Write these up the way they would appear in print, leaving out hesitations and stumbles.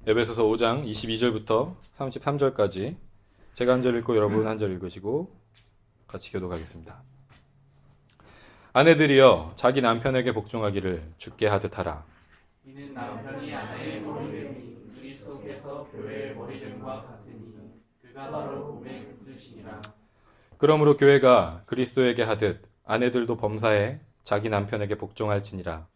에베소서 5장 22절부터 33절까지 제가 한 절 읽고 여러분 한 절 읽으시고 같이 교독하겠습니다. 아내들이여 자기 남편에게 복종하기를 주께 하듯 하라. 이는 남편이 아내의 머리됨이 그리스도께서 교회의 머리됨과 같으니 그가 바로 몸의 구주시니라. 그러므로 교회가 그리스도에게 하듯 아내들도 범사에 자기 남편에게 복종할지니라.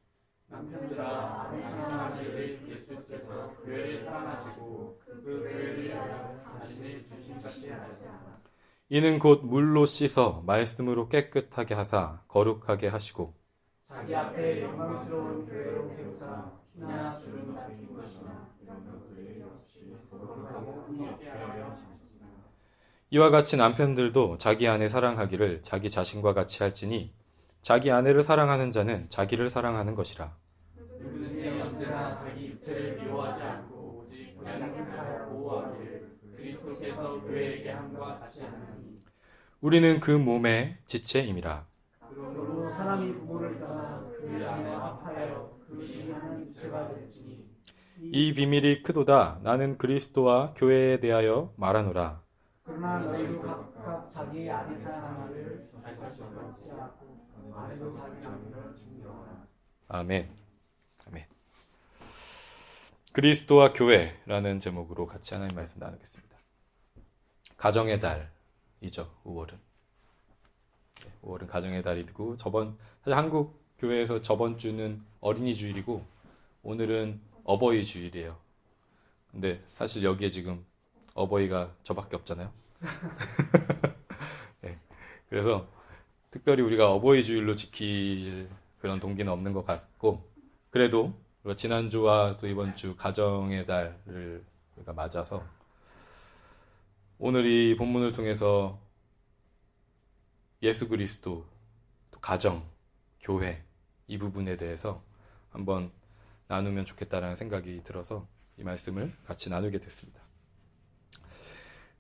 남편들아 아내 사랑하기를 그리스도께서 교회를 사랑하시고 그 교회를 위하여 자신을 주신같이 하시라. 이는 곧 물로 씻어 말씀으로 깨끗하게 하사 거룩하게 하시고 자기 앞에 영광스러운 교회로 세우사 피나 주름 잡힌 것이나 이런 것들이 없이 거룩하고 흠없게 하여 주시라. 이와 같이 남편들도 자기 아내 사랑하기를 자기 자신과 같이 할지니 자기 아내를 사랑하는 자는 자기를 사랑하는 것이라. 누구든지 언제나 자기 육체를 미워하지 않고 오직 양육하여 보호하기를 그리스도께서 교회에게 함과 같이 하나니. 우리는 그 몸의 지체임이라. 그러므로 사람이 부모를 떠나 그 아내와 합하여 둘이 한 육체가 될지니. 이 비밀이 크도다. 나는 그리스도와 교회에 대하여 말하노라. 그러나 너희도 각각 자기 아내 사랑하기를 자신과 같이 하고 아내도 자기 남편을 존경하라. 아멘. 아멘. 그리스도와 교회라는 제목으로 같이 하나님 말씀 나누겠습니다. 가정의 달이죠. 5월은. 5월은 가정의 달이고 사실 한국 교회에서 저번 주는 어린이 주일이고 오늘은 어버이 주일이에요. 근데 사실 여기에 지금 어버이가 저밖에 없잖아요. 네. 그래서 특별히 우리가 어버이 주일로 지킬 그런 동기는 없는 것 같고 그래도 우리가 지난주와 또 이번 주 가정의 달을 우리가 맞아서 오늘 이 본문을 통해서 예수 그리스도, 또 가정, 교회 이 부분에 대해서 한번 나누면 좋겠다라는 생각이 들어서 이 말씀을 같이 나누게 됐습니다.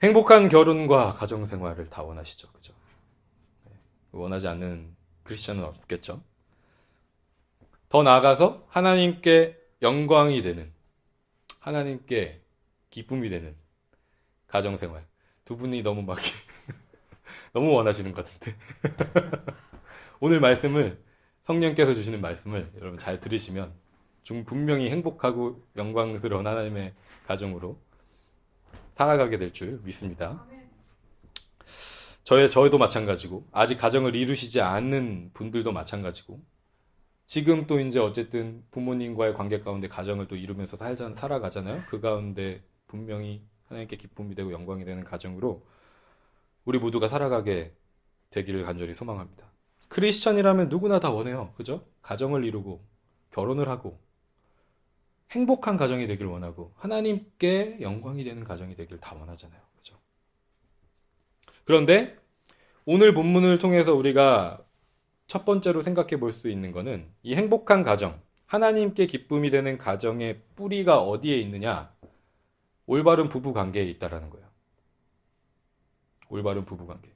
행복한 결혼과 가정 생활을 다 원하시죠, 그죠? 원하지 않는 크리스천은 없겠죠. 더 나아가서 하나님께 영광이 되는, 하나님께 기쁨이 되는 가정 생활. 두 분이 너무 막 너무 원하시는 것 같은데. 오늘 말씀을 성령께서 주시는 말씀을 여러분 잘 들으시면 분명히 행복하고 영광스러운 하나님의 가정으로 살아가게 될 줄 믿습니다. 저희도 마찬가지고 아직 가정을 이루시지 않는 분들도 마찬가지고 지금 또 이제 어쨌든 부모님과의 관계 가운데 가정을 또 이루면서 살아가잖아요. 그 가운데 분명히 하나님께 기쁨이 되고 영광이 되는 가정으로 우리 모두가 살아가게 되기를 간절히 소망합니다. 크리스천이라면 누구나 다 원해요. 그죠? 가정을 이루고 결혼을 하고 행복한 가정이 되길 원하고 하나님께 영광이 되는 가정이 되길 다 원하잖아요. 그죠? 그런데 오늘 본문을 통해서 우리가 첫 번째로 생각해 볼 수 있는 것은 이 행복한 가정, 하나님께 기쁨이 되는 가정의 뿌리가 어디에 있느냐? 올바른 부부 관계에 있다라는 거예요. 올바른 부부 관계.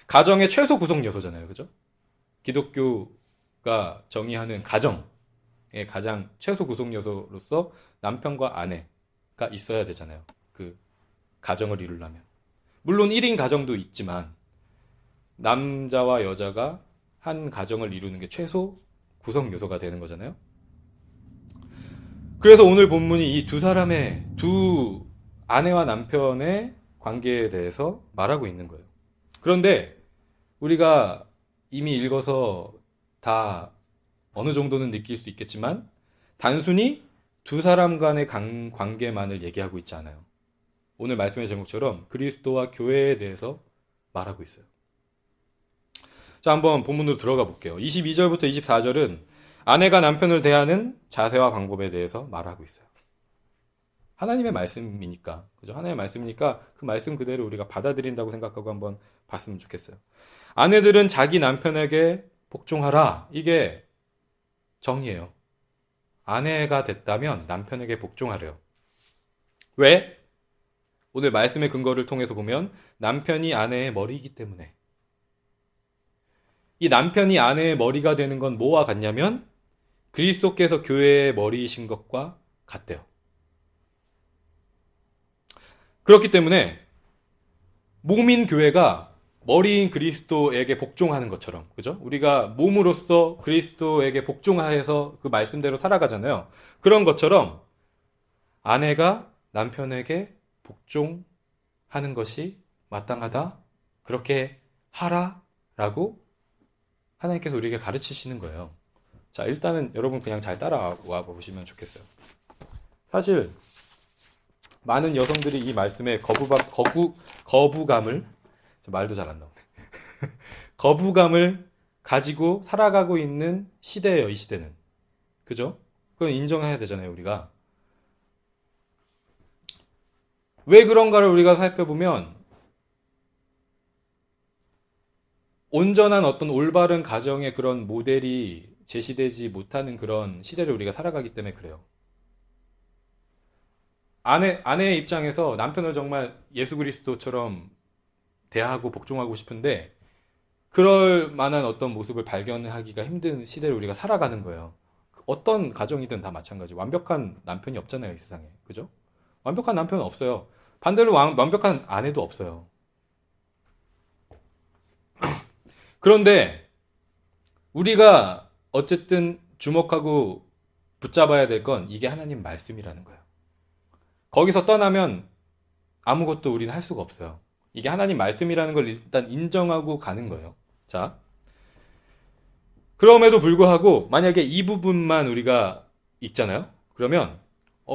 가정의 최소 구성 요소잖아요. 그죠? 기독교가 정의하는 가정의 가장 최소 구성 요소로서 남편과 아내가 있어야 되잖아요. 그 가정을 이루려면. 물론 1인 가정도 있지만 남자와 여자가 한 가정을 이루는 게 최소 구성 요소가 되는 거잖아요. 그래서 오늘 본문이 이 두 아내와 남편의 관계에 대해서 말하고 있는 거예요. 그런데 우리가 이미 읽어서 다 어느 정도는 느낄 수 있겠지만 단순히 두 사람 간의 관계만을 얘기하고 있지 않아요. 오늘 말씀의 제목처럼 그리스도와 교회에 대해서 말하고 있어요. 자, 한번 본문으로 들어가 볼게요. 22절부터 24절은 아내가 남편을 대하는 자세와 방법에 대해서 말하고 있어요. 하나님의 말씀이니까, 그죠? 하나님의 말씀이니까 그 말씀 그대로 우리가 받아들인다고 생각하고 한번 봤으면 좋겠어요. 아내들은 자기 남편에게 복종하라. 이게 정의예요. 아내가 됐다면 남편에게 복종하래요. 왜? 오늘 말씀의 근거를 통해서 보면 남편이 아내의 머리이기 때문에. 이 남편이 아내의 머리가 되는 건 뭐와 같냐면 그리스도께서 교회의 머리이신 것과 같대요. 그렇기 때문에 몸인 교회가 머리인 그리스도에게 복종하는 것처럼, 그죠? 우리가 몸으로서 그리스도에게 복종하여서 그 말씀대로 살아가잖아요. 그런 것처럼 아내가 남편에게 복종하는 것이 마땅하다. 그렇게 하라라고 하나님께서 우리에게 가르치시는 거예요. 자, 일단은 여러분 그냥 잘 따라와 보시면 좋겠어요. 사실 많은 여성들이 이 말씀에 거부감을, 말도 잘 안 나오네. 거부감을 가지고 살아가고 있는 시대예요, 이 시대는. 그죠? 그건 인정해야 되잖아요, 우리가. 왜 그런가를 우리가 살펴보면 온전한 어떤 올바른 가정의 그런 모델이 제시되지 못하는 그런 시대를 우리가 살아가기 때문에 그래요. 아내의 입장에서 남편을 정말 예수 그리스도처럼 대하고 복종하고 싶은데 그럴 만한 어떤 모습을 발견하기가 힘든 시대를 우리가 살아가는 거예요. 어떤 가정이든 다 마찬가지. 완벽한 남편이 없잖아요, 이 세상에. 그죠? 완벽한 남편은 없어요. 반대로 완벽한 아내도 없어요. 그런데 우리가 어쨌든 주목하고 붙잡아야 될 건 이게 하나님 말씀이라는 거예요. 거기서 떠나면 아무것도 우리는 할 수가 없어요. 이게 하나님 말씀이라는 걸 일단 인정하고 가는 거예요. 자, 그럼에도 불구하고 만약에 이 부분만 우리가 읽잖아요. 그러면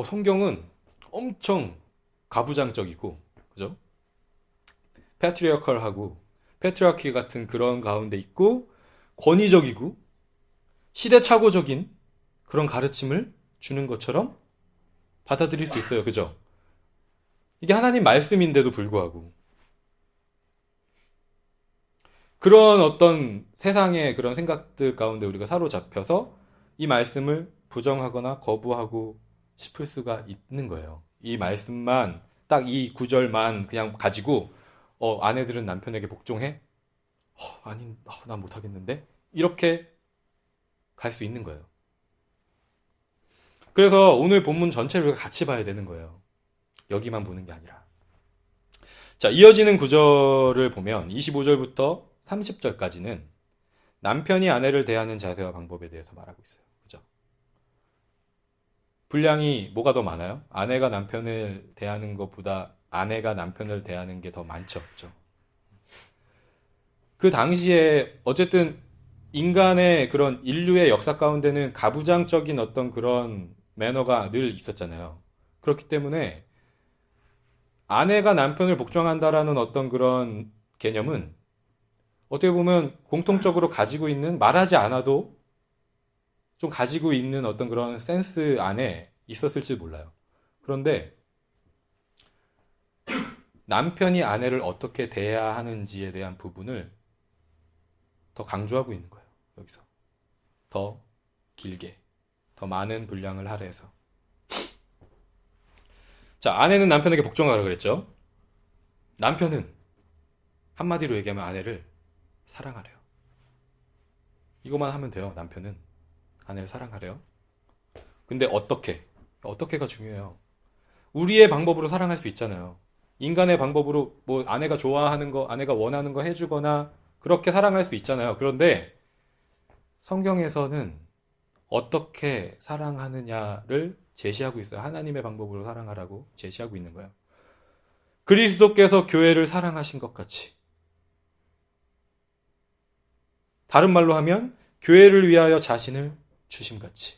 성경은 엄청 가부장적이고, 그죠? 패트리아키 같은 그런 가운데 있고 권위적이고 시대착오적인 그런 가르침을 주는 것처럼 받아들일 수 있어요. 그죠? 이게 하나님 말씀인데도 불구하고 그런 어떤 세상의 그런 생각들 가운데 우리가 사로잡혀서 이 말씀을 부정하거나 거부하고 싶을 수가 있는 거예요. 이 말씀만 딱 이 구절만 그냥 가지고 아내들은 남편에게 복종해? 아니, 난 못하겠는데? 이렇게 갈 수 있는 거예요. 그래서 오늘 본문 전체를 우리가 같이 봐야 되는 거예요. 여기만 보는 게 아니라. 자, 이어지는 구절을 보면 25절부터 30절까지는 남편이 아내를 대하는 자세와 방법에 대해서 말하고 있어요. 그죠? 분량이 뭐가 더 많아요? 아내가 남편을 대하는 것보다 아내가 남편을 대하는 게 더 많죠. 그죠? 그 당시에 어쨌든 인간의 그런 인류의 역사 가운데는 가부장적인 어떤 그런 매너가 늘 있었잖아요. 그렇기 때문에 아내가 남편을 복종한다라는 어떤 그런 개념은 어떻게 보면 공통적으로 가지고 있는, 말하지 않아도 좀 가지고 있는 어떤 그런 센스 안에 있었을지 몰라요. 그런데 남편이 아내를 어떻게 대해야 하는지에 대한 부분을 더 강조하고 있는 거예요. 여기서 더 길게, 더 많은 분량을 할애해서. 자, 아내는 남편에게 복종하라 그랬죠. 남편은 한마디로 얘기하면 아내를 사랑하래요. 이것만 하면 돼요. 남편은 아내를 사랑하래요. 근데 어떻게가 중요해요. 우리의 방법으로 사랑할 수 있잖아요. 인간의 방법으로 뭐 아내가 좋아하는 거, 아내가 원하는 거 해주거나 그렇게 사랑할 수 있잖아요. 그런데 성경에서는 어떻게 사랑하느냐를 제시하고 있어요. 하나님의 방법으로 사랑하라고 제시하고 있는 거예요. 그리스도께서 교회를 사랑하신 것 같이. 다른 말로 하면 교회를 위하여 자신을 주심같이.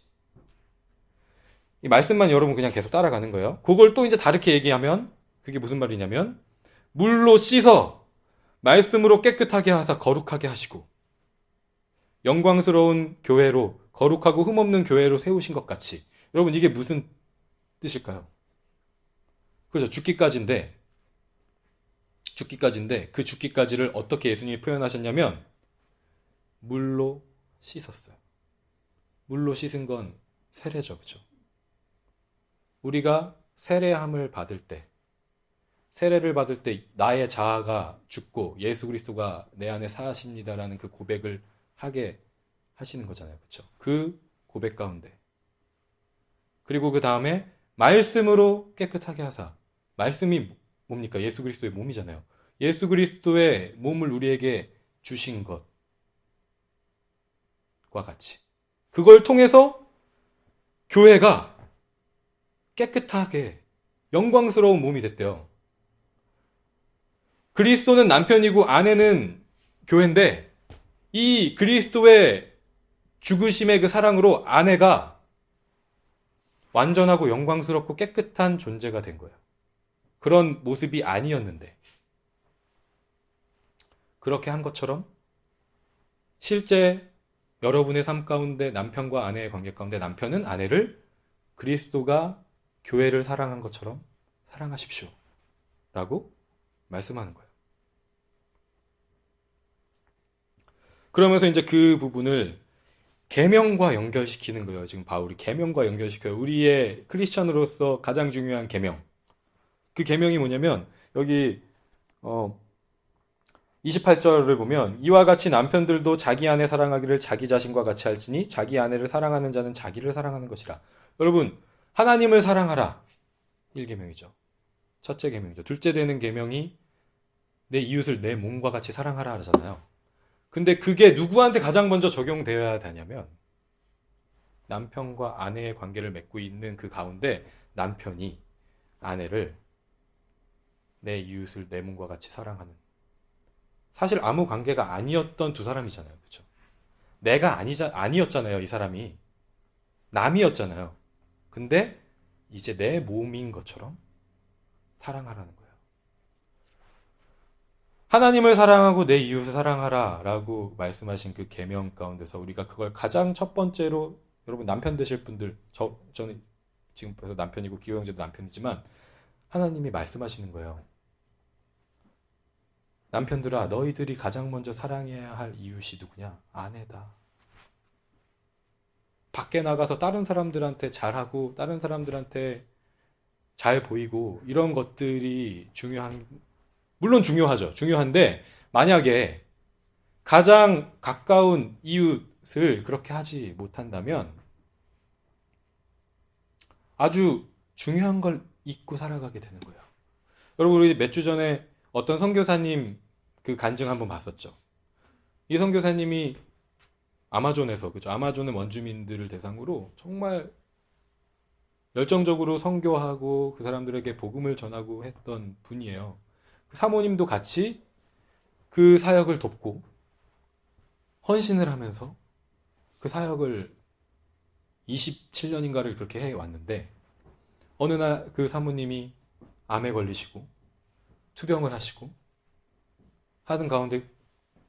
이 말씀만 여러분 그냥 계속 따라가는 거예요. 그걸 또 이제 다르게 얘기하면 그게 무슨 말이냐면 물로 씻어 말씀으로 깨끗하게 하사 거룩하게 하시고 영광스러운 교회로 거룩하고 흠없는 교회로 세우신 것 같이. 여러분 이게 무슨 뜻일까요? 그죠? 죽기까지인데 그 죽기까지를 어떻게 예수님이 표현하셨냐면 물로 씻었어요. 물로 씻은 건 세례죠. 그죠? 우리가 세례함을 받을 때, 세례를 받을 때 나의 자아가 죽고 예수 그리스도가 내 안에 사십니다라는 그 고백을 하게 하시는 거잖아요. 그렇죠? 그 고백 가운데. 그리고 그 다음에 말씀으로 깨끗하게 하사. 말씀이 뭡니까? 예수 그리스도의 몸이잖아요. 예수 그리스도의 몸을 우리에게 주신 것과 같이 그걸 통해서 교회가 깨끗하게 영광스러운 몸이 됐대요. 그리스도는 남편이고 아내는 교회인데 이 그리스도의 죽으심의 그 사랑으로 아내가 완전하고 영광스럽고 깨끗한 존재가 된 거예요. 그런 모습이 아니었는데 그렇게 한 것처럼 실제 여러분의 삶 가운데 남편과 아내의 관계 가운데 남편은 아내를 그리스도가 교회를 사랑한 것처럼 사랑하십시오 라고 말씀하는 거예요. 그러면서 이제 그 부분을 계명과 연결시키는 거예요. 지금 바울이 계명과 연결시켜요. 우리의 크리스천으로서 가장 중요한 계명. 그 계명이 뭐냐면 여기 28절을 보면 이와 같이 남편들도 자기 아내 사랑하기를 자기 자신과 같이 할지니 자기 아내를 사랑하는 자는 자기를 사랑하는 것이라. 여러분 하나님을 사랑하라. 1계명이죠. 첫째 계명이죠. 둘째 되는 계명이 내 이웃을 내 몸과 같이 사랑하라 하잖아요. 근데 그게 누구한테 가장 먼저 적용되어야 되냐면 남편과 아내의 관계를 맺고 있는 그 가운데 남편이 아내를 내 이웃을 내 몸과 같이 사랑하는 사실 아무 관계가 아니었던 두 사람이잖아요. 그렇죠? 내가 아니었잖아요. 이 사람이 남이었잖아요. 근데 이제 내 몸인 것처럼 사랑하라는 거예요. 하나님을 사랑하고 내 이웃을 사랑하라 라고 말씀하신 그 계명 가운데서 우리가 그걸 가장 첫 번째로 여러분 남편 되실 분들 저는 지금 벌써 남편이고 기호 형제도 남편이지만 하나님이 말씀하시는 거예요. 남편들아 너희들이 가장 먼저 사랑해야 할 이웃이 누구냐? 아내다. 밖에 나가서 다른 사람들한테 잘하고 다른 사람들한테 잘 보이고 이런 것들이 물론 중요하죠. 중요한데 만약에 가장 가까운 이웃을 그렇게 하지 못한다면 아주 중요한 걸 잊고 살아가게 되는 거예요. 여러분 우리 몇 주 전에 어떤 선교사님 그 간증 한번 봤었죠. 이 선교사님이 아마존에서 그죠? 아마존의 원주민들을 대상으로 정말 열정적으로 선교하고 그 사람들에게 복음을 전하고 했던 분이에요. 그 사모님도 같이 그 사역을 돕고 헌신을 하면서 그 사역을 27년인가를 그렇게 해왔는데 어느 날 그 사모님이 암에 걸리시고 투병을 하시고 하는 가운데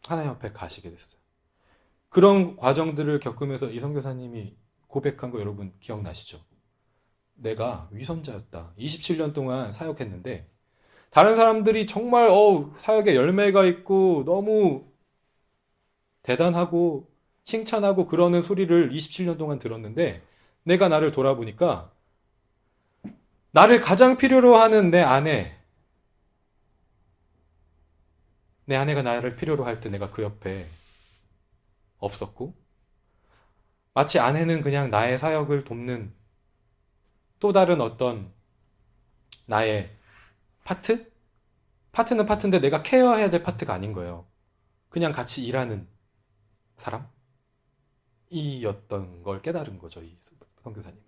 하나님 앞에 가시게 됐어요. 그런 과정들을 겪으면서 이 선교사님이 고백한 거 여러분 기억나시죠? 내가 위선자였다. 27년 동안 사역했는데 다른 사람들이 정말 사역에 열매가 있고 너무 대단하고 칭찬하고 그러는 소리를 27년 동안 들었는데 내가 나를 돌아보니까 나를 가장 필요로 하는 내 아내가 나를 필요로 할 때 내가 그 옆에 없었고 마치 아내는 그냥 나의 사역을 돕는 또 다른 어떤 나의 파트? 파트는 파트인데 내가 케어해야 될 파트가 아닌 거예요. 그냥 같이 일하는 사람이었던 걸 깨달은 거죠. 이 선교사님이.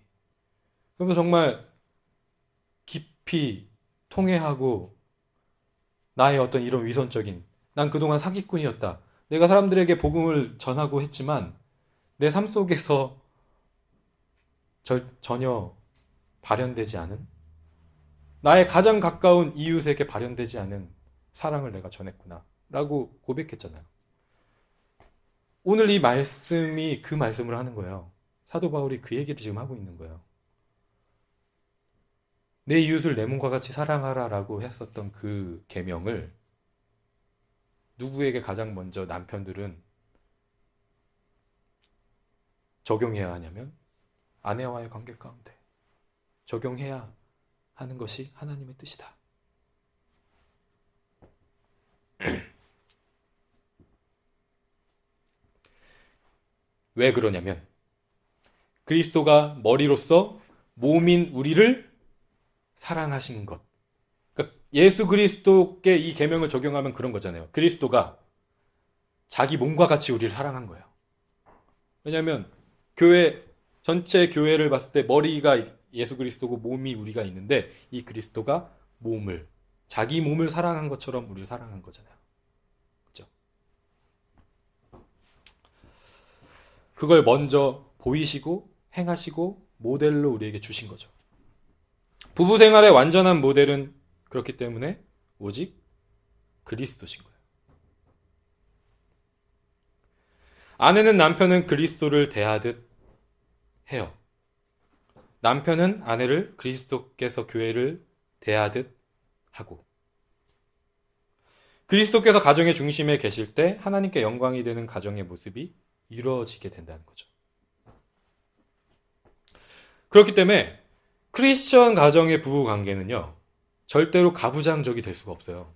그래서 정말 깊이 통회하고 나의 어떤 이런 위선적인 난 그동안 사기꾼이었다. 내가 사람들에게 복음을 전하고 했지만 내 삶 속에서 전혀 발현되지 않은 나의 가장 가까운 이웃에게 발현되지 않은 사랑을 내가 전했구나 라고 고백했잖아요. 오늘 이 말씀이 그 말씀을 하는 거예요. 사도 바울이 그 얘기를 지금 하고 있는 거예요. 내 이웃을 내 몸과 같이 사랑하라 라고 했었던 그 계명을 누구에게 가장 먼저 남편들은 적용해야 하냐면 아내와의 관계 가운데 적용해야 하는 것이 하나님의 뜻이다. 왜 그러냐면 그리스도가 머리로서 몸인 우리를 사랑하신 것. 그러니까 예수 그리스도께 이 계명을 적용하면 그런 거잖아요. 그리스도가 자기 몸과 같이 우리를 사랑한 거예요. 왜냐하면 교회 전체 교회를 봤을 때 머리가 예수 그리스도고 몸이 우리가 있는데 이 그리스도가 자기 몸을 사랑한 것처럼 우리를 사랑한 거잖아요. 그렇죠? 그걸 먼저 보이시고 행하시고 모델로 우리에게 주신 거죠. 부부 생활의 완전한 모델은 그렇기 때문에 오직 그리스도신 거예요. 아내는 남편은 그리스도를 대하듯 해요. 남편은 아내를 그리스도께서 교회를 대하듯 하고, 그리스도께서 가정의 중심에 계실 때 하나님께 영광이 되는 가정의 모습이 이루어지게 된다는 거죠. 그렇기 때문에 크리스천 가정의 부부 관계는요, 절대로 가부장적이 될 수가 없어요.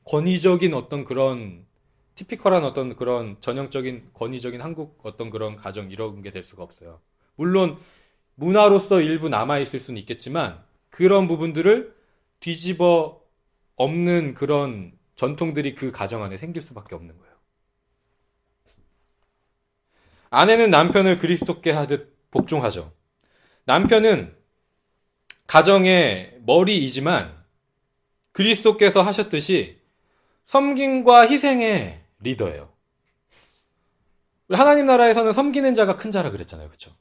권위적인 어떤 그런 티피컬한 어떤 그런 전형적인 권위적인 한국 어떤 그런 가정 이런 게 될 수가 없어요. 물론 문화로서 일부 남아있을 수는 있겠지만 그런 부분들을 뒤집어 엎는 그런 전통들이 그 가정 안에 생길 수밖에 없는 거예요. 아내는 남편을 그리스도께 하듯 복종하죠. 남편은 가정의 머리이지만 그리스도께서 하셨듯이 섬김과 희생의 리더예요. 하나님 나라에서는 섬기는 자가 큰 자라 그랬잖아요. 그렇죠?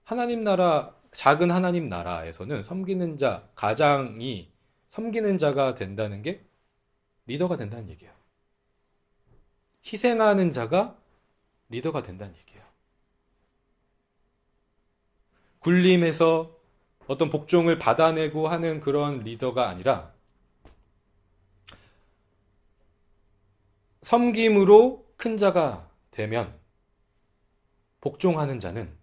하나님 나라, 작은 하나님 나라에서는 섬기는 자, 가장이 섬기는 자가 된다는 게 리더가 된다는 얘기예요. 희생하는 자가 리더가 된다는 얘기예요. 굴림에서 어떤 복종을 받아내고 하는 그런 리더가 아니라 섬김으로 큰 자가 되면 복종하는 자는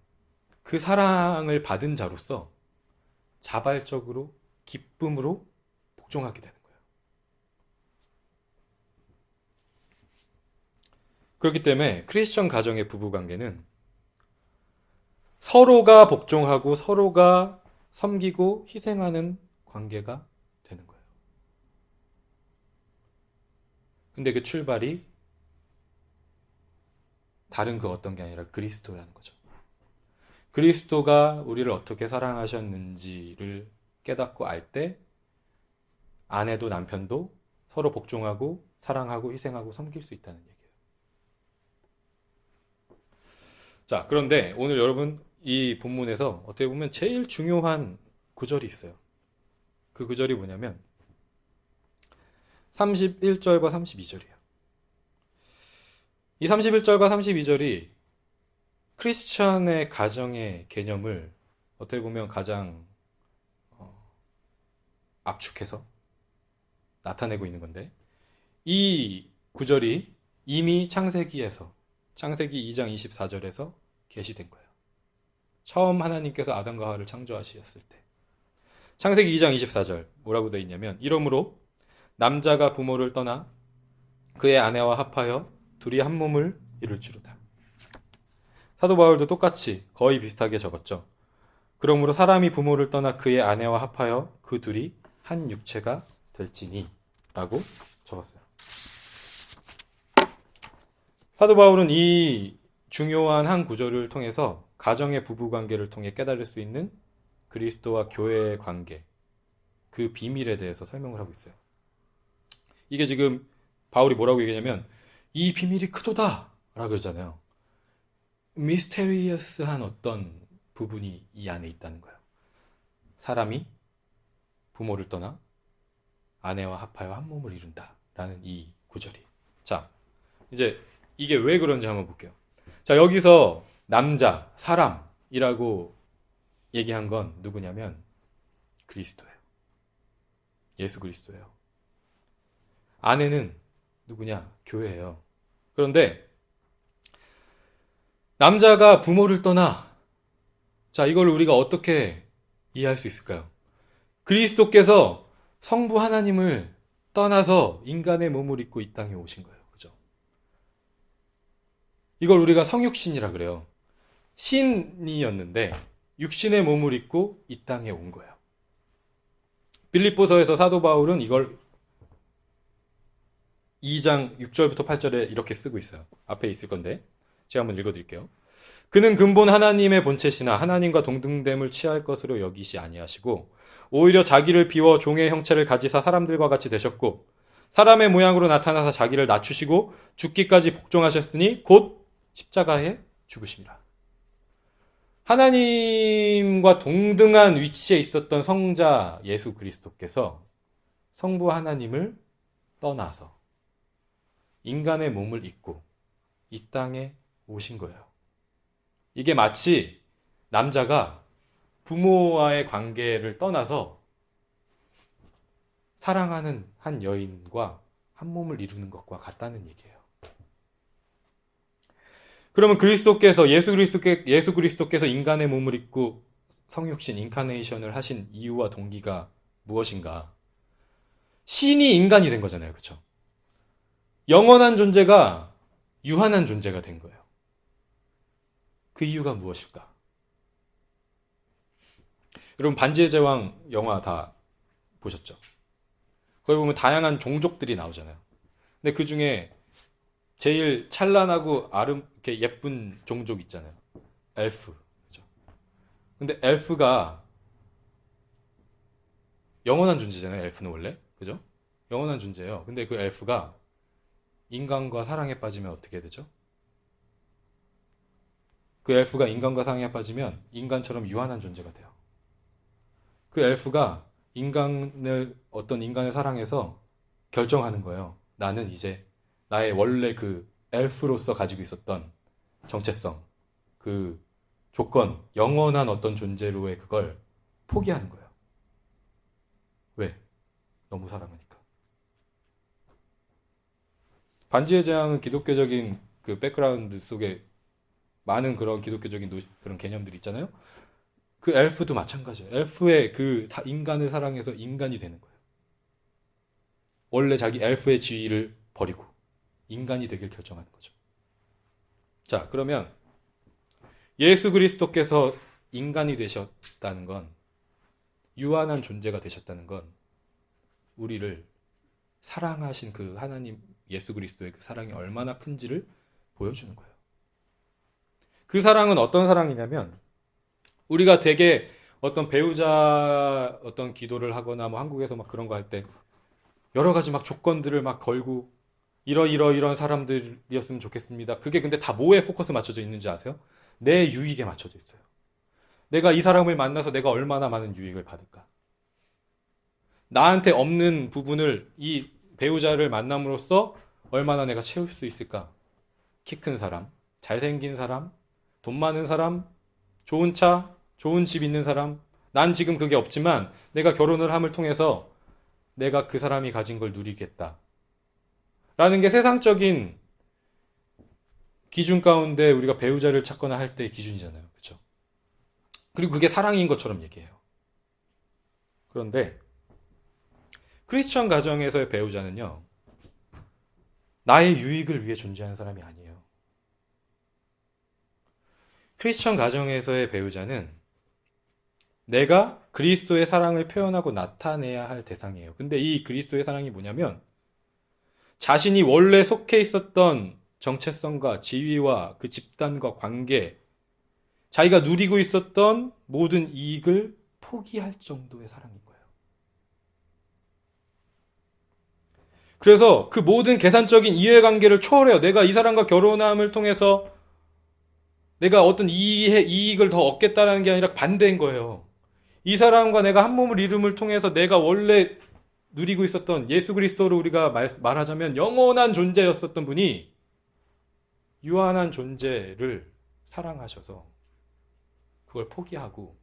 그 사랑을 받은 자로서 자발적으로 기쁨으로 복종하게 되는 거예요. 그렇기 때문에 크리스천 가정의 부부관계는 서로가 복종하고 서로가 섬기고 희생하는 관계가 되는 거예요. 근데 그 출발이 다른 그 어떤 게 아니라 그리스도라는 거죠. 그리스도가 우리를 어떻게 사랑하셨는지를 깨닫고 알 때 아내도 남편도 서로 복종하고 사랑하고 희생하고 섬길 수 있다는 얘기예요. 자, 그런데 오늘 여러분 이 본문에서 어떻게 보면 제일 중요한 구절이 있어요. 그 구절이 뭐냐면 31절과 32절이에요. 이 31절과 32절이 크리스천의 가정의 개념을 어떻게 보면 가장 압축해서 나타내고 있는 건데, 이 구절이 이미 창세기에서 창세기 2장 24절에서 계시된 거예요. 처음 하나님께서 아담과 하와를 창조하셨을 때 창세기 2장 24절 뭐라고 되어 있냐면, 이러므로 남자가 부모를 떠나 그의 아내와 합하여 둘이 한 몸을 이룰지로다. 사도 바울도 똑같이 거의 비슷하게 적었죠. 그러므로 사람이 부모를 떠나 그의 아내와 합하여 그 둘이 한 육체가 될지니 라고 적었어요. 사도 바울은 이 중요한 한 구절을 통해서 가정의 부부관계를 통해 깨달을 수 있는 그리스도와 교회의 관계, 그 비밀에 대해서 설명을 하고 있어요. 이게 지금 바울이 뭐라고 얘기하냐면 이 비밀이 크도다 라고 그러잖아요. 미스테리어스한 어떤 부분이 이 안에 있다는 거예요. 사람이 부모를 떠나 아내와 합하여 한 몸을 이룬다 라는 이 구절이. 자, 이제 이게 왜 그런지 한번 볼게요. 자, 여기서 남자, 사람이라고 얘기한 건 누구냐면 그리스도예요. 예수 그리스도예요. 아내는 누구냐? 교회예요. 그런데 남자가 부모를 떠나, 자, 이걸 우리가 어떻게 이해할 수 있을까요? 그리스도께서 성부 하나님을 떠나서 인간의 몸을 입고 이 땅에 오신 거예요. 그죠? 이걸 우리가 성육신이라 그래요. 신이었는데 육신의 몸을 입고 이 땅에 온 거예요. 빌립보서에서 사도 바울은 이걸 2장 6절부터 8절에 이렇게 쓰고 있어요. 앞에 있을 건데 제가 한번 읽어드릴게요. 그는 근본 하나님의 본체시나 하나님과 동등됨을 취할 것으로 여기시 아니하시고 오히려 자기를 비워 종의 형체를 가지사 사람들과 같이 되셨고 사람의 모양으로 나타나사 자기를 낮추시고 죽기까지 복종하셨으니 곧 십자가에 죽으심이라. 하나님과 동등한 위치에 있었던 성자 예수 그리스도께서 성부 하나님을 떠나서 인간의 몸을 입고 이 땅에 오신 거예요. 이게 마치 남자가 부모와의 관계를 떠나서 사랑하는 한 여인과 한 몸을 이루는 것과 같다는 얘기예요. 그러면 예수 그리스도께서 인간의 몸을 입고 성육신 인카네이션을 하신 이유와 동기가 무엇인가? 신이 인간이 된 거잖아요. 그렇죠? 영원한 존재가 유한한 존재가 된 거예요. 그 이유가 무엇일까? 여러분 반지의 제왕 영화 다 보셨죠? 거기 보면 다양한 종족들이 나오잖아요. 근데 그 중에 제일 찬란하고 이렇게 예쁜 종족 있잖아요. 엘프. 그죠? 근데 엘프가 영원한 존재잖아요. 엘프는 원래. 그죠? 영원한 존재예요. 근데 그 엘프가 인간과 사랑에 빠지면 어떻게 되죠? 그 엘프가 인간과 사랑에 빠지면 인간처럼 유한한 존재가 돼요. 그 엘프가 어떤 인간을 사랑해서 결정하는 거예요. 나는 이제 나의 원래 그 엘프로서 가지고 있었던 정체성, 그 조건, 영원한 어떤 존재로의 그걸 포기하는 거예요. 왜? 너무 사랑하니까. 반지의 제왕은 기독교적인 그 백그라운드 속에 많은 그런 기독교적인 그런 개념들이 있잖아요. 그 엘프도 마찬가지예요. 엘프의 그 인간을 사랑해서 인간이 되는 거예요. 원래 자기 엘프의 지위를 버리고 인간이 되길 결정하는 거죠. 자, 그러면 예수 그리스도께서 인간이 되셨다는 건, 유한한 존재가 되셨다는 건 우리를 사랑하신 그 하나님 예수 그리스도의 그 사랑이 얼마나 큰지를 보여주는 거예요. 그 사랑은 어떤 사랑이냐면, 우리가 되게 어떤 배우자 어떤 기도를 하거나 뭐 한국에서 막 그런 거 할 때 여러 가지 막 조건들을 막 걸고 이런 사람들이었으면 좋겠습니다. 그게 근데 다 뭐에 포커스 맞춰져 있는지 아세요? 내 유익에 맞춰져 있어요. 내가 이 사람을 만나서 내가 얼마나 많은 유익을 받을까? 나한테 없는 부분을 이 배우자를 만남으로써 얼마나 내가 채울 수 있을까? 키 큰 사람, 잘생긴 사람, 돈 많은 사람, 좋은 차, 좋은 집 있는 사람. 난 지금 그게 없지만 내가 결혼을 함을 통해서 내가 그 사람이 가진 걸 누리겠다. 라는 게 세상적인 기준 가운데 우리가 배우자를 찾거나 할 때의 기준이잖아요. 그렇죠? 그리고 그게 사랑인 것처럼 얘기해요. 그런데 크리스천 가정에서의 배우자는요, 나의 유익을 위해 존재하는 사람이 아니에요. 크리스천 가정에서의 배우자는 내가 그리스도의 사랑을 표현하고 나타내야 할 대상이에요. 근데 이 그리스도의 사랑이 뭐냐면, 자신이 원래 속해 있었던 정체성과 지위와 그 집단과 관계, 자기가 누리고 있었던 모든 이익을 포기할 정도의 사랑인 거예요. 그래서 그 모든 계산적인 이해관계를 초월해요. 내가 이 사람과 결혼함을 통해서 내가 어떤 이익을 더 얻겠다라는 게 아니라 반대인 거예요. 이 사람과 내가 한 몸을 이룸을 통해서 내가 원래 누리고 있었던 예수 그리스도로 우리가 말하자면 영원한 존재였었던 분이 유한한 존재를 사랑하셔서 그걸 포기하고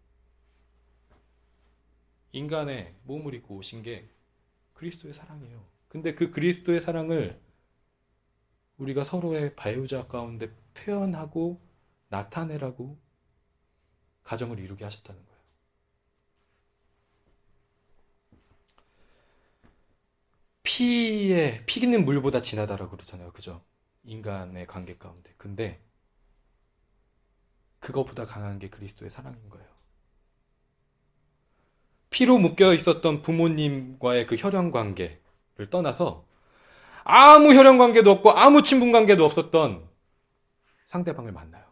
인간의 몸을 입고 오신 게 그리스도의 사랑이에요. 근데 그 그리스도의 사랑을 우리가 서로의 배우자 가운데 표현하고 나타내라고 가정을 이루게 하셨다는 거예요. 피는 물보다 진하다라고 그러잖아요. 그죠? 인간의 관계 가운데. 근데 그거보다 강한 게 그리스도의 사랑인 거예요. 피로 묶여 있었던 부모님과의 그 혈연 관계를 떠나서 아무 혈연 관계도 없고 아무 친분 관계도 없었던 상대방을 만나요.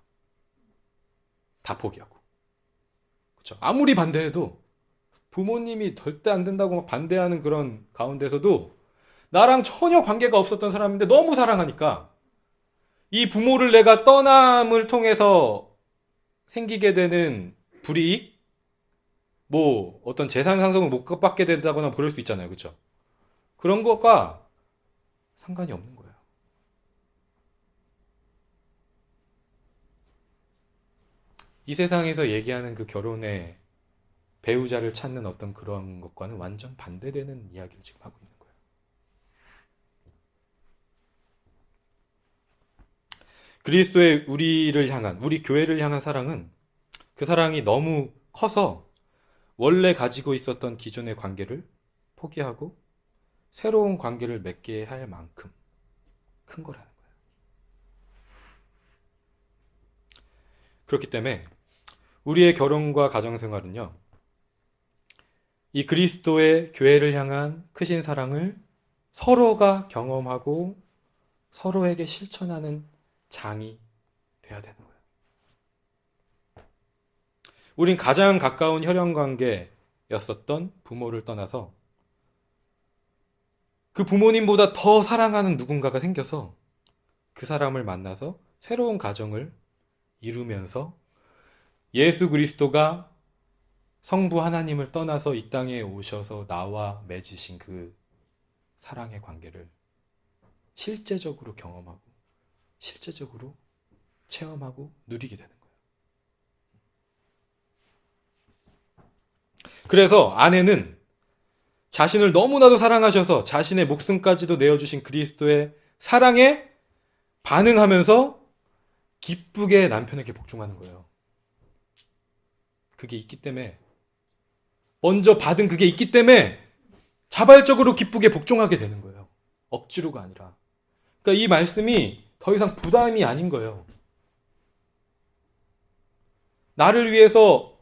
다 포기하고. 그렇죠? 아무리 반대해도 부모님이 절대 안 된다고 막 반대하는 그런 가운데서도 나랑 전혀 관계가 없었던 사람인데 너무 사랑하니까 이 부모를 내가 떠남을 통해서 생기게 되는 불이익, 뭐 어떤 재산 상속을 못 받게 된다거나 그럴 수 있잖아요. 그렇죠? 그런 것과 상관이 없는 거예요. 이 세상에서 얘기하는 그 결혼의 배우자를 찾는 어떤 그런 것과는 완전 반대되는 이야기를 지금 하고 있는 거예요. 그리스도의 우리를 향한, 우리 교회를 향한 사랑은 그 사랑이 너무 커서 원래 가지고 있었던 기존의 관계를 포기하고 새로운 관계를 맺게 할 만큼 큰 거라는 거예요. 그렇기 때문에 우리의 결혼과 가정생활은요, 이 그리스도의 교회를 향한 크신 사랑을 서로가 경험하고 서로에게 실천하는 장이 돼야 되는 거예요. 우린 가장 가까운 혈연 관계였었던 부모를 떠나서 그 부모님보다 더 사랑하는 누군가가 생겨서 그 사람을 만나서 새로운 가정을 이루면서 예수 그리스도가 성부 하나님을 떠나서 이 땅에 오셔서 나와 맺으신 그 사랑의 관계를 실제적으로 경험하고 실제적으로 체험하고 누리게 되는 거예요. 그래서 아내는 자신을 너무나도 사랑하셔서 자신의 목숨까지도 내어주신 그리스도의 사랑에 반응하면서 기쁘게 남편에게 복종하는 거예요. 그게 있기 때문에, 먼저 받은 그게 있기 때문에 자발적으로 기쁘게 복종하게 되는 거예요. 억지로가 아니라. 그러니까 이 말씀이 더 이상 부담이 아닌 거예요. 나를 위해서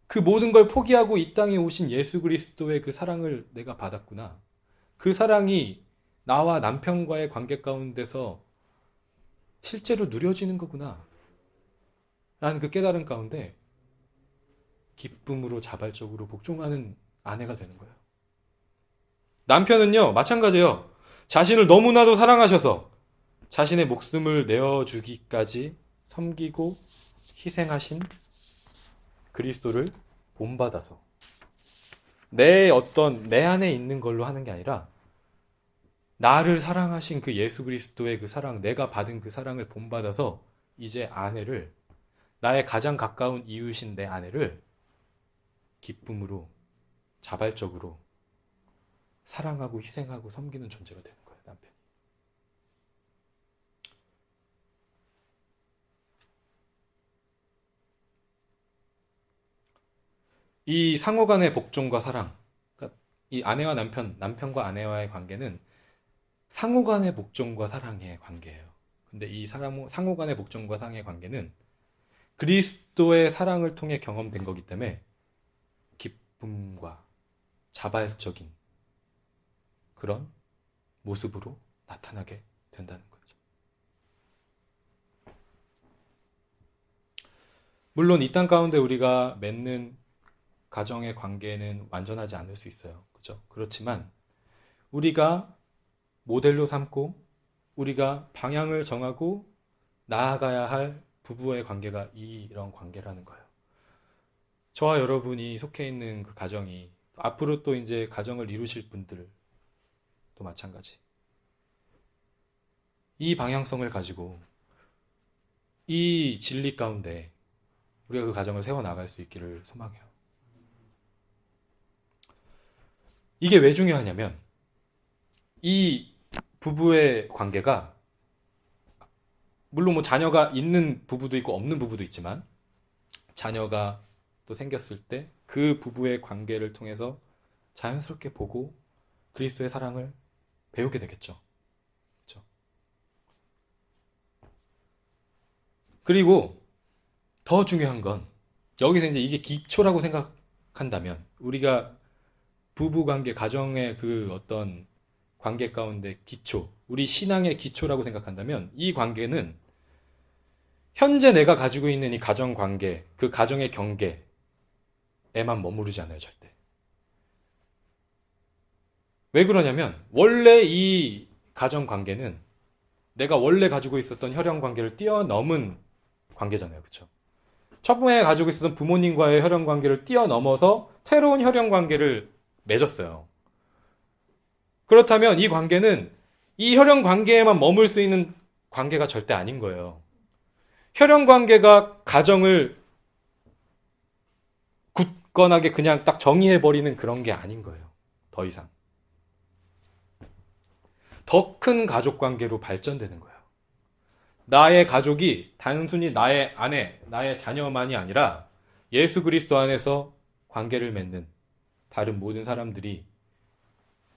그 모든 걸 포기하고 이 땅에 오신 예수 그리스도의 그 사랑을 내가 받았구나. 그 사랑이 나와 남편과의 관계 가운데서 실제로 누려지는 거구나. 라는 그 깨달음 가운데 기쁨으로 자발적으로 복종하는 아내가 되는 거예요. 남편은요, 마찬가지예요. 자신을 너무나도 사랑하셔서 자신의 목숨을 내어주기까지 섬기고 희생하신 그리스도를 본받아서 내 안에 있는 걸로 하는 게 아니라 나를 사랑하신 그 예수 그리스도의 그 사랑, 내가 받은 그 사랑을 본받아서 이제 아내를, 나의 가장 가까운 이웃인 내 아내를 기쁨으로 자발적으로 사랑하고 희생하고 섬기는 존재가 되는 거예요, 남편이. 이 상호 간의 복종과 사랑, 그러니까 이 아내와 남편과 아내와의 관계는 상호 간의 복종과 사랑의 관계예요. 근데 이 상호 간의 복종과 사랑의 관계는 그리스도의 사랑을 통해 경험된 거기 때문에 기쁨과 자발적인 그런 모습으로 나타나게 된다는 거죠. 물론 이 땅 가운데 우리가 맺는 가정의 관계는 완전하지 않을 수 있어요. 그죠? 그렇지만 우리가 모델로 삼고 우리가 방향을 정하고 나아가야 할 부부의 관계가 이런 관계라는 거예요. 저와 여러분이 속해 있는 그 가정이 앞으로 또 이제 가정을 이루실 분들도 마찬가지. 이 방향성을 가지고 이 진리 가운데 우리가 그 가정을 세워나갈 수 있기를 소망해요. 이게 왜 중요하냐면 이 부부의 관계가 물론 뭐 자녀가 있는 부부도 있고 없는 부부도 있지만 자녀가 또 생겼을 때 그 부부의 관계를 통해서 자연스럽게 보고 그리스도의 사랑을 배우게 되겠죠. 그렇죠? 그리고 더 중요한 건 여기서 이제 이게 기초라고 생각하면 생각한다면, 우리가 부부관계, 가정의 그 어떤 관계 가운데 기초, 우리 신앙의 기초라고 생각한다면 이 관계는 현재 내가 가지고 있는 이 가정 관계, 그 가정의 경계에만 머무르지 않아요, 절대. 왜 그러냐면 원래 이 가정 관계는 내가 원래 가지고 있었던 혈연 관계를 뛰어넘은 관계잖아요, 그렇죠? 처음에 가지고 있었던 부모님과의 혈연 관계를 뛰어넘어서 새로운 혈연 관계를 맺었어요. 그렇다면 이 관계는 이 혈연 관계에만 머물 수 있는 관계가 절대 아닌 거예요. 혈연 관계가 가정을 굳건하게 그냥 딱 정의해버리는 그런 게 아닌 거예요. 더 이상. 더 큰 가족 관계로 발전되는 거예요. 나의 가족이 단순히 나의 아내, 나의 자녀만이 아니라 예수 그리스도 안에서 관계를 맺는 다른 모든 사람들이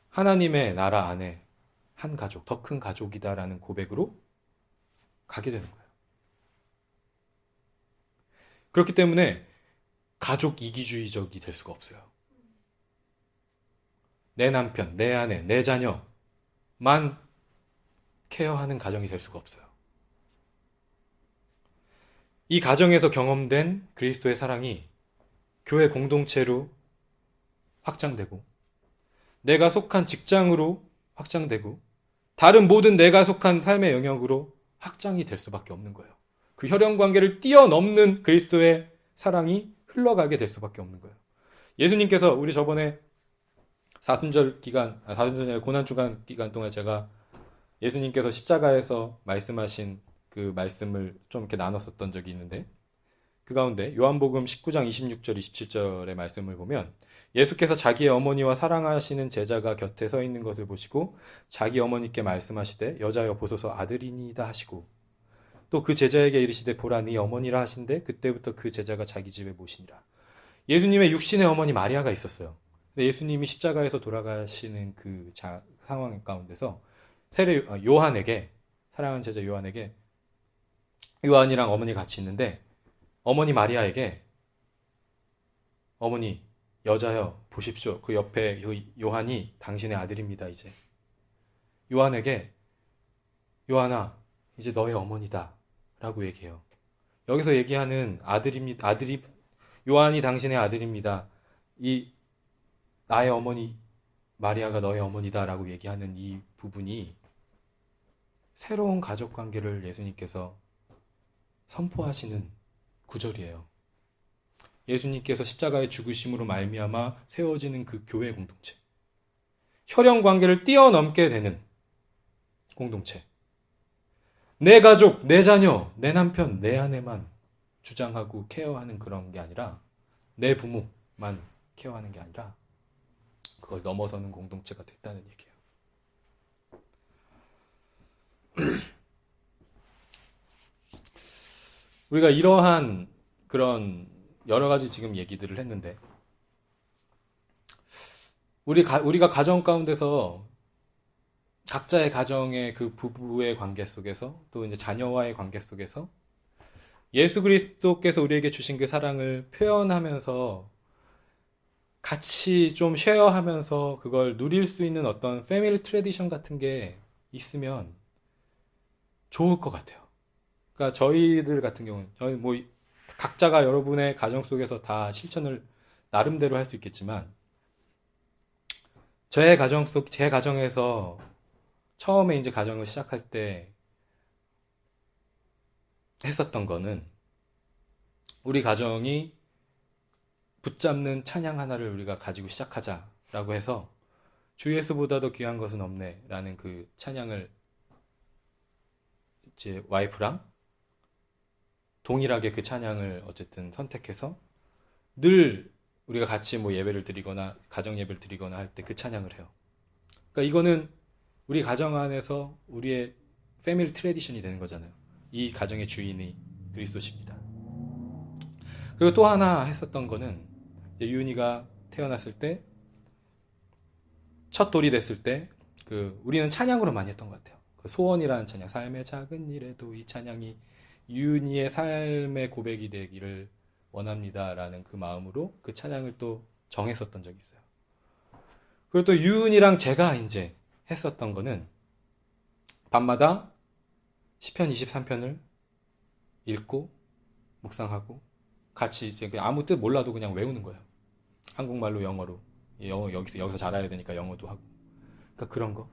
하나님의 나라 안에 한 가족, 더 큰 가족이다라는 고백으로 가게 되는 거예요. 그렇기 때문에 가족 이기주의적이 될 수가 없어요. 내 남편, 내 아내, 내 자녀만 케어하는 가정이 될 수가 없어요. 이 가정에서 경험된 그리스도의 사랑이 교회 공동체로 확장되고, 내가 속한 직장으로 확장되고, 다른 모든 내가 속한 삶의 영역으로 확장이 될 수밖에 없는 거예요. 그 혈연 관계를 뛰어넘는 그리스도의 사랑이 흘러가게 될 수밖에 없는 거예요. 예수님께서 우리 저번에 사순절 기간, 사순절 고난주간 기간 동안 제가 예수님께서 십자가에서 말씀하신 그 말씀을 좀 이렇게 나눴었던 적이 있는데, 그 가운데 요한복음 19장 26절 27절의 말씀을 보면 예수께서 자기의 어머니와 사랑하시는 제자가 곁에 서 있는 것을 보시고 자기 어머니께 말씀하시되 여자여 보소서 아들이니이다 하시고, 또 그 제자에게 이르시되 보라 네 어머니라 하신데 그때부터 그 제자가 자기 집에 모시니라. 예수님의 육신의 어머니 마리아가 있었어요. 근데 예수님이 십자가에서 돌아가시는 그 상황 가운데서 요한에게, 사랑하는 제자 요한에게, 요한이랑 어머니 같이 있는데 어머니 마리아에게 어머니 여자여 보십시오. 그 옆에 요한이 당신의 아들입니다. 이제 요한에게 요한아 이제 너의 어머니다 라고 얘기해요. 여기서 얘기하는 아들입니다. 요한이 당신의 아들입니다. 이 나의 어머니 마리아가 너의 어머니다 라고 얘기하는 이 부분이 새로운 가족 관계를 예수님께서 선포하시는 구절이에요. 예수님께서 십자가의 죽으심으로 말미암아 세워지는 그 교회 공동체, 혈연 관계를 뛰어넘게 되는 공동체, 내 가족, 내 자녀, 내 남편, 내 아내만 주장하고 케어하는 그런 게 아니라, 내 부모만 케어하는 게 아니라 그걸 넘어서는 공동체가 됐다는 얘기예요. 우리가 이러한 그런 여러 가지 지금 얘기들을 했는데, 우리가 가정 가운데서 각자의 가정의 그 부부의 관계 속에서, 또 이제 자녀와의 관계 속에서 예수 그리스도께서 우리에게 주신 그 사랑을 표현하면서 같이 좀 쉐어하면서 그걸 누릴 수 있는 어떤 패밀리 트래디션 같은 게 있으면 좋을 것 같아요. 그러니까 저희들 같은 경우는 저희 뭐 각자가 여러분의 가정 속에서 다 실천을 나름대로 할 수 있겠지만, 제 가정에서 처음에 이제 가정을 시작할 때 했었던 거는, 우리 가정이 붙잡는 찬양 하나를 우리가 가지고 시작하자라고 해서 주 예수보다 더 귀한 것은 없네라는 그 찬양을 이제 와이프랑 동일하게 그 찬양을 어쨌든 선택해서 늘 우리가 같이 뭐 예배를 드리거나 가정 예배를 드리거나 할 때 그 찬양을 해요. 그러니까 이거는 우리 가정 안에서 우리의 패밀리 트래디션이 되는 거잖아요. 이 가정의 주인이 그리스도십니다. 그리고 또 하나 했었던 거는, 유은이가 태어났을 때, 첫 돌이 됐을 때, 우리는 찬양으로 많이 했던 것 같아요. 그 소원이라는 찬양, 삶의 작은 일에도 이 찬양이 유은이의 삶의 고백이 되기를 원합니다라는 그 마음으로 그 찬양을 또 정했었던 적이 있어요. 그리고 또 유은이랑 제가 이제 했었던 거는 밤마다 시편 23편을 읽고 묵상하고 같이 이제 아무 뜻 몰라도 그냥 외우는 거예요. 한국말로 영어로. 영어 여기서 잘해야 되니까 영어도 하고. 그러니까 그런 거.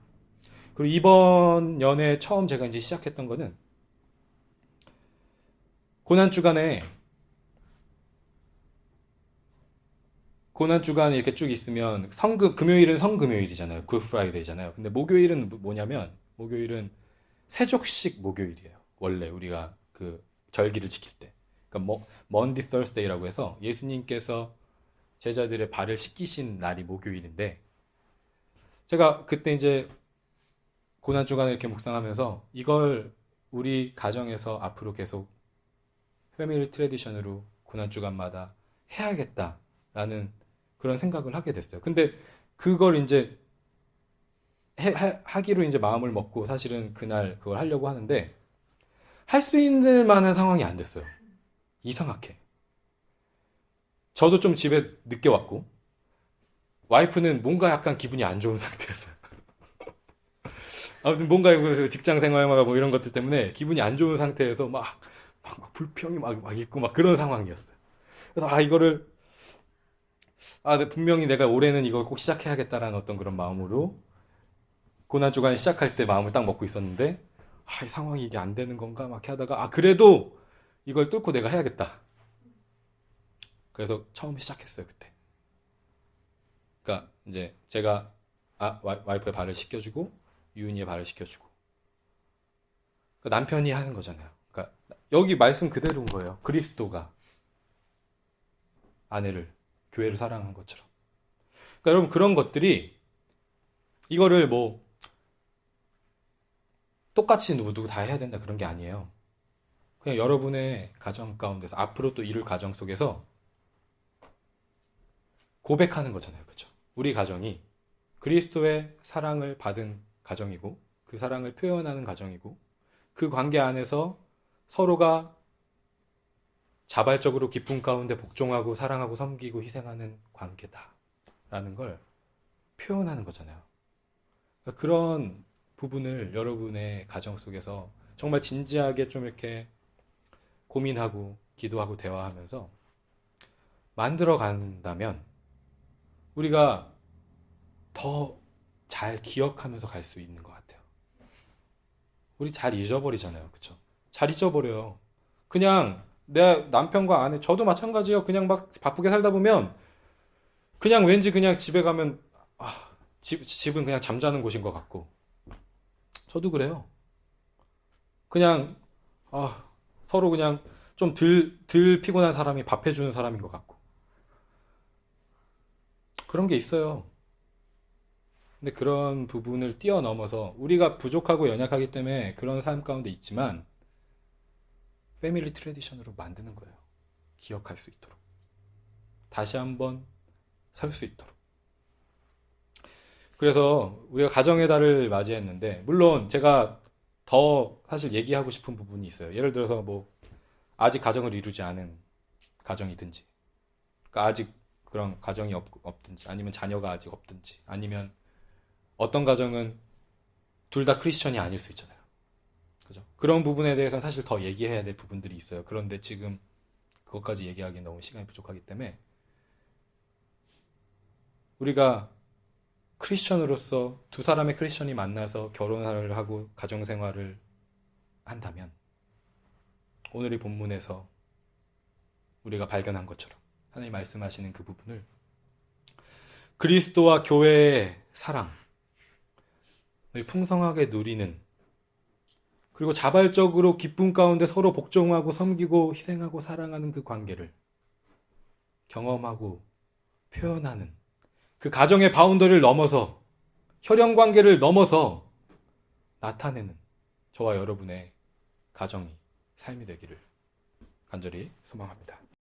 그리고 이번 연에 처음 제가 이제 시작했던 거는 고난주간에 이렇게 쭉 있으면 금요일은 성금요일이잖아요. 굿프라이데이잖아요. 근데 목요일은 뭐냐면 목요일은 세족식 목요일이에요. 원래 우리가 그 절기를 지킬 때. 그러니까 먼디 서스데이라고 해서 예수님께서 제자들의 발을 씻기신 날이 목요일인데 제가 그때 이제 고난주간에 이렇게 묵상하면서 이걸 우리 가정에서 앞으로 계속 패밀리 트래디션으로 고난주간마다 해야겠다라는 그런 생각을 하게 됐어요. 근데 그걸 이제 하기로 이제 마음을 먹고 사실은 그날 그걸 하려고 하는데 할 수 있는 만한 상황이 안 됐어요. 이상하게. 저도 좀 집에 늦게 왔고 와이프는 뭔가 약간 기분이 안 좋은 상태였어요. 아무튼 뭔가 그래서 직장 생활과 뭐 이런 것들 때문에 기분이 안 좋은 상태에서 막 불평이 막 있고 막 그런 상황이었어요. 그래서 이거를 분명히 내가 올해는 이걸 꼭 시작해야겠다라는 어떤 그런 마음으로 고난주간 시작할 때 마음을 딱 먹고 있었는데 이 상황이 이게 안 되는 건가 막 하다가 그래도 이걸 뚫고 내가 해야겠다. 그래서 처음 시작했어요 그때. 그러니까 이제 제가 와이프의 발을 씻겨주고 유은이의 발을 씻겨주고 그러니까 남편이 하는 거잖아요. 그러니까 여기 말씀 그대로인 거예요. 그리스도가 아내를 교회를 사랑한 것처럼. 그러니까 여러분 그런 것들이 이거를 뭐 똑같이 누구 다 해야 된다 그런 게 아니에요. 그냥 여러분의 가정 가운데서 앞으로 또 이룰 가정 속에서 고백하는 거잖아요. 그렇죠? 우리 가정이 그리스도의 사랑을 받은 가정이고 그 사랑을 표현하는 가정이고 그 관계 안에서 서로가 자발적으로 기쁨 가운데 복종하고 사랑하고 섬기고 희생하는 관계다라는 걸 표현하는 거잖아요. 그러니까 그런 부분을 여러분의 가정 속에서 정말 진지하게 좀 이렇게 고민하고 기도하고 대화하면서 만들어 간다면 우리가 더 잘 기억하면서 갈 수 있는 것 같아요. 우리 잘 잊어버리잖아요. 그쵸? 잘 잊어버려요. 그냥 내 남편과 아내, 저도 마찬가지예요. 그냥 막 바쁘게 살다 보면 그냥 왠지 그냥 집에 가면 집은 그냥 잠자는 곳인 것 같고 저도 그래요. 그냥 서로 그냥 좀 덜 피곤한 사람이 밥 해주는 사람인 것 같고 그런 게 있어요. 근데 그런 부분을 뛰어넘어서 우리가 부족하고 연약하기 때문에 그런 삶 가운데 있지만 패밀리 트래디션으로 만드는 거예요. 기억할 수 있도록. 다시 한번 설 수 있도록. 그래서 우리가 가정의 달을 맞이했는데 물론 제가 더 사실 얘기하고 싶은 부분이 있어요. 예를 들어서 뭐 아직 가정을 이루지 않은 가정이든지 그러니까 아직 그런 가정이 없든지 아니면 자녀가 아직 없든지 아니면 어떤 가정은 둘 다 크리스천이 아닐 수 있잖아요. 그죠? 그런 부분에 대해서는 사실 더 얘기해야 될 부분들이 있어요. 그런데 지금 그것까지 얘기하기엔 너무 시간이 부족하기 때문에 우리가 크리스천으로서 두 사람의 크리스천이 만나서 결혼을 하고 가정생활을 한다면 오늘의 본문에서 우리가 발견한 것처럼 하나님 말씀하시는 그 부분을 그리스도와 교회의 사랑을 풍성하게 누리는 그리고 자발적으로 기쁨 가운데 서로 복종하고 섬기고 희생하고 사랑하는 그 관계를 경험하고 표현하는 그 가정의 바운더리를 넘어서 혈연 관계를 넘어서 나타내는 저와 여러분의 가정이 삶이 되기를 간절히 소망합니다.